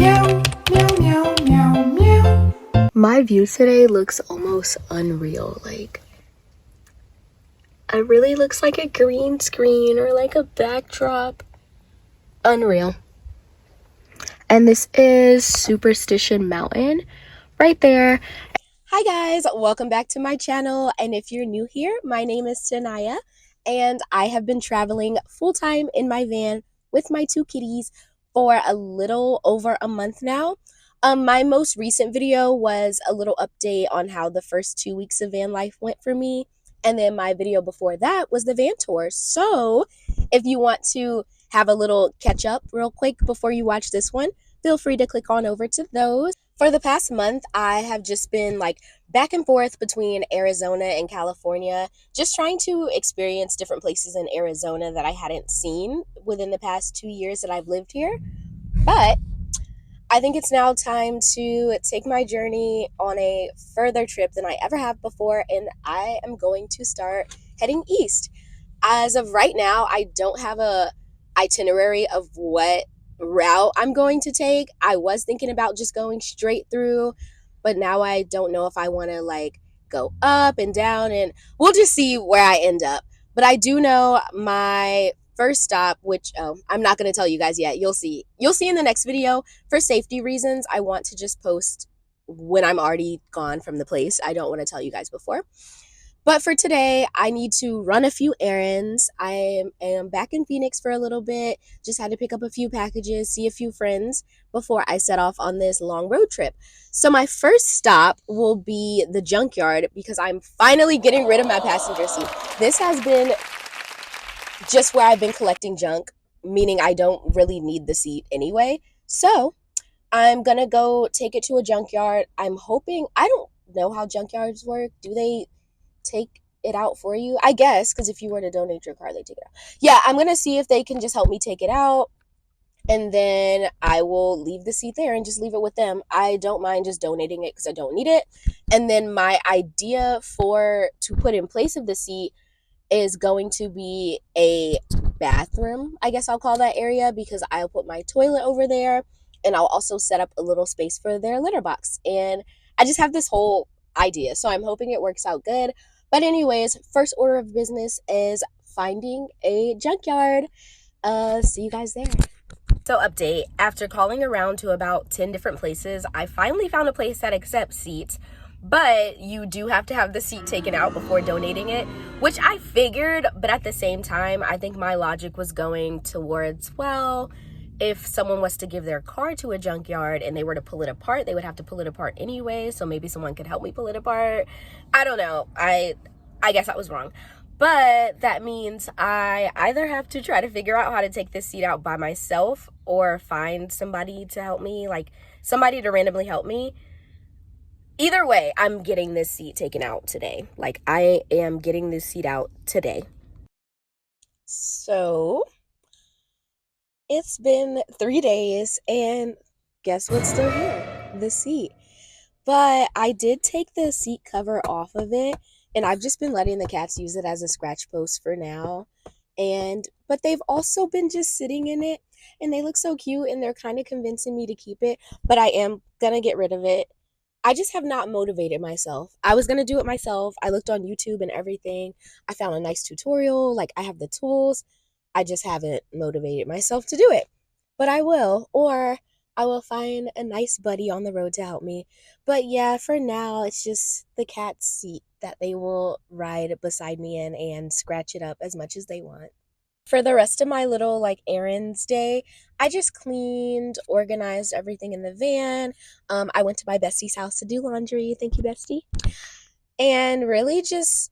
Meow, meow, meow, meow, meow. My view today looks almost unreal. Like, it really looks like a green screen or like a backdrop. Unreal. And this is Superstition Mountain right there. Hi guys, welcome back to my channel. And if you're new here, my name is Tanaya and I have been traveling full-time in my van with my two kitties for a little over a month now. My most recent video was a little update on how the first 2 weeks of van life went for me. And then my video before that was the van tour. So if you want to have a little catch up real quick before you watch this one, feel free to click on over to those. For the past month, I have just been like back and forth between Arizona and California, just trying to experience different places in Arizona that I hadn't seen within the past 2 years that I've lived here. But I think it's now time to take my journey on a further trip than I ever have before, and I am going to start heading east. As of right now, I don't have a itinerary of what route I'm going to take. I was thinking about just going straight through, but now I don't know if I want to like go up and down, and we'll just see where I end up. But I do know my first stop, which I'm not going to tell you guys yet. You'll see in the next video. For safety reasons, I want to just post when I'm already gone from the place. I don't want to tell you guys before. But for today, I need to run a few errands. I am back in Phoenix for a little bit. Just had to pick up a few packages, see a few friends before I set off on this long road trip. So my first stop will be the junkyard because I'm finally getting rid of my passenger seat. This has been just where I've been collecting junk, meaning I don't really need the seat anyway. So I'm gonna go take it to a junkyard. I'm hoping, I don't know how junkyards work. Do they take it out for you? I guess, because if you were to donate your car, they take it out. Yeah, I'm gonna see if they can just help me take it out, and then I will leave the seat there and just leave it with them. I don't mind just donating it because I don't need it. And then my idea to put in place of the seat is going to be a bathroom, I guess I'll call that area, because I'll put my toilet over there and I'll also set up a little space for their litter box. And I just have this whole idea, so I'm hoping it works out good. But anyways, first order of business is finding a junkyard. See you guys there. So update, after calling around to about 10 different places, I finally found a place that accepts seats, but you do have to have the seat taken out before donating it, which I figured, but at the same time, I think my logic was going towards, well, if someone was to give their car to a junkyard and they were to pull it apart, they would have to pull it apart anyway, so maybe someone could help me pull it apart. I don't know. I guess I was wrong. But that means I either have to try to figure out how to take this seat out by myself or find somebody to help me, like somebody to randomly help me. Either way, I'm getting this seat taken out today. Like, I am getting this seat out today. So it's been 3 days and guess what's still here? The seat. But I did take the seat cover off of it, and I've just been letting the cats use it as a scratch post for now. But they've also been just sitting in it, and they look so cute, and they're kind of convincing me to keep it, but I am gonna get rid of it. I just have not motivated myself. I was gonna do it myself. I looked on YouTube and everything. I found a nice tutorial, like I have the tools. I just haven't motivated myself to do it. But I will, or I will find a nice buddy on the road to help me. But yeah, for now, it's just the cat's seat that they will ride beside me in and scratch it up as much as they want. For the rest of my little like errands day, I just cleaned, organized everything in the van. I went to my bestie's house to do laundry. Thank you, bestie. And really just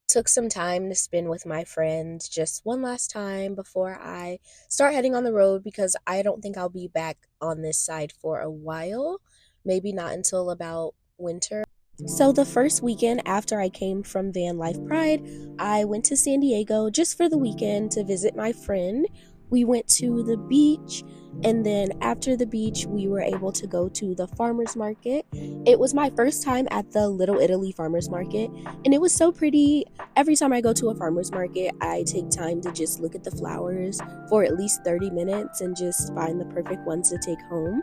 took some time to spend with my friends just one last time before I start heading on the road, because I don't think I'll be back on this side for a while. Maybe not until about winter. So the first weekend after I came from Van Life Pride, I went to San Diego just for the weekend to visit my friend. We went to the beach, and then after the beach, we were able to go to the farmer's market. It was my first time at the Little Italy farmer's market, and it was so pretty. Every time I go to a farmer's market, I take time to just look at the flowers for at least 30 minutes and just find the perfect ones to take home.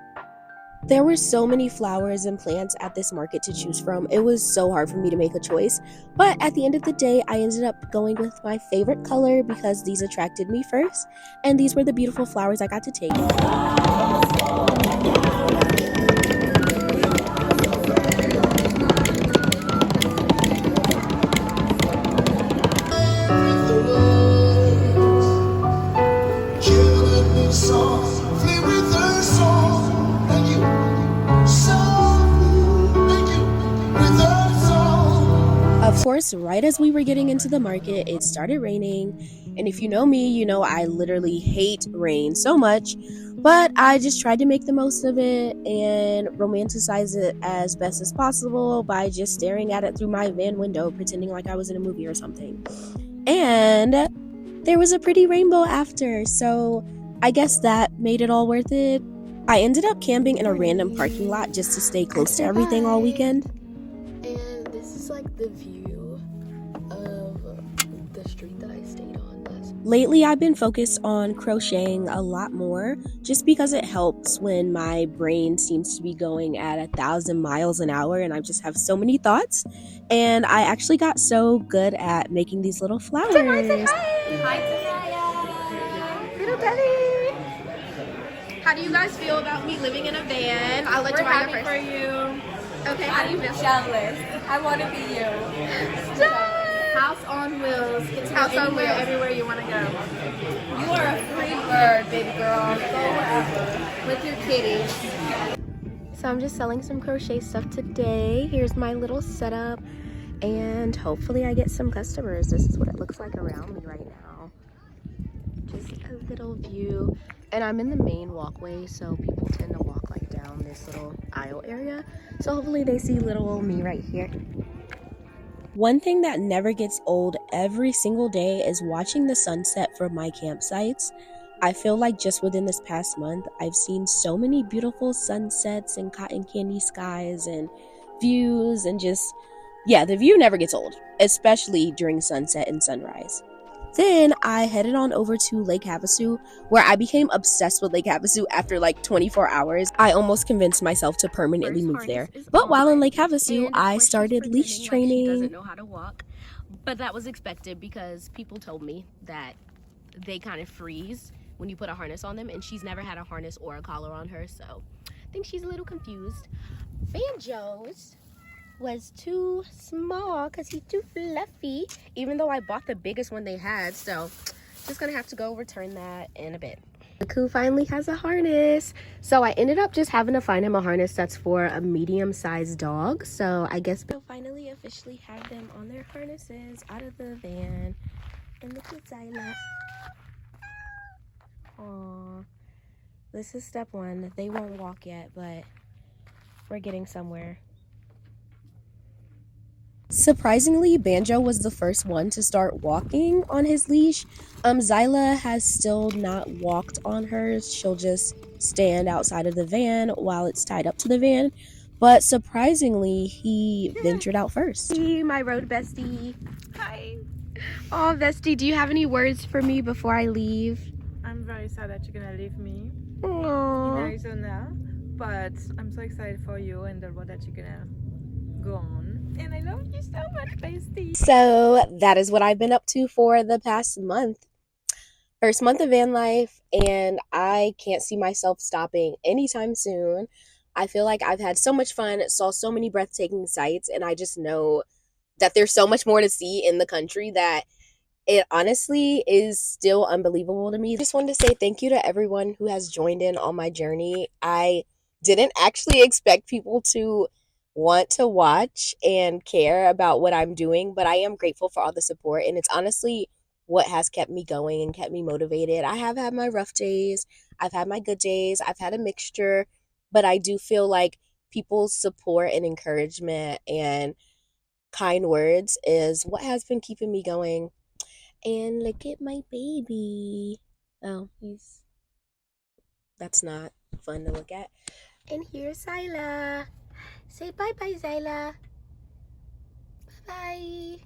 There were so many flowers and plants at this market to choose from. It was so hard for me to make a choice. But at the end of the day, I ended up going with my favorite color because these attracted me first. And these were the beautiful flowers I got to take. Of course, right as we were getting into the market, it started raining. And if you know me, you know I literally hate rain so much. But I just tried to make the most of it and romanticize it as best as possible by just staring at it through my van window, pretending like I was in a movie or something. And there was a pretty rainbow after, so I guess that made it all worth it. I ended up camping in a random parking lot just to stay close to everything all weekend. And this is like the view of the street that I stayed on. Lately, I've been focused on crocheting a lot more just because it helps when my brain seems to be going at 1,000 miles an hour and I just have so many thoughts. And I actually got so good at making these little flowers. Hi, Tanaya. Little Betty. How do you guys feel about me living in a van? I'll let you happy first. for you. Okay, how do you feel? Jealous. I want to be you. Stop. House on wheels. Get to House on wheels. everywhere you want to go. You are a free bird, baby girl. Go wherever with your kitties. So I'm just selling some crochet stuff today. Here's my little setup. And hopefully I get some customers. This is what it looks like around me right now. Just a little view. And I'm in the main walkway, so people tend to walk like down this little aisle area. So hopefully they see little old me right here. One thing that never gets old every single day is watching the sunset from my campsites. I feel like just within this past month, I've seen so many beautiful sunsets and cotton candy skies and views and just, yeah, the view never gets old, especially during sunset and sunrise. Then I headed on over to Lake Havasu, where I became obsessed with Lake Havasu after like 24 hours. I almost convinced myself to permanently move there. But while in Lake Havasu, I started leash training. She doesn't know how to walk, but that was expected because people told me that they kind of freeze when you put a harness on them, and she's never had a harness or a collar on her, so I think she's a little confused. Banjo's was too small because he's too fluffy, even though I bought the biggest one they had, so just gonna have to go return that in a bit. Ku finally has a harness, so I ended up just having to find him a harness that's for a medium-sized dog. So I guess we'll finally officially have them on their harnesses out of the van. And look at Zyla. Aww, this is step one. They won't walk yet, but we're getting somewhere. Surprisingly, Banjo was the first one to start walking on his leash. Zyla has still not walked on hers. She'll just stand outside of the van while it's tied up to the van. But surprisingly, he ventured out first. Hey, my road bestie. Hi. Oh, bestie, do you have any words for me before I leave? I'm very sad that you're gonna leave me in Aww. Arizona, but I'm so excited for you and the road that you're gonna go on. And I love you so much, bestie. So that is what I've been up to for the past month. First month of van life, and I can't see myself stopping anytime soon. I feel like I've had so much fun, saw so many breathtaking sights, and I just know that there's so much more to see in the country that it honestly is still unbelievable to me. I just wanted to say thank you to everyone who has joined in on my journey. I didn't actually expect people to want to watch and care about what I'm doing, but I am grateful for all the support, and it's honestly what has kept me going and kept me motivated. I have had my rough days, I've had my good days, I've had a mixture, but I do feel like people's support and encouragement and kind words is what has been keeping me going. And look at my baby. Oh, that's not fun to look at. And here's Zyla. Say bye-bye, Zyla. Bye-bye.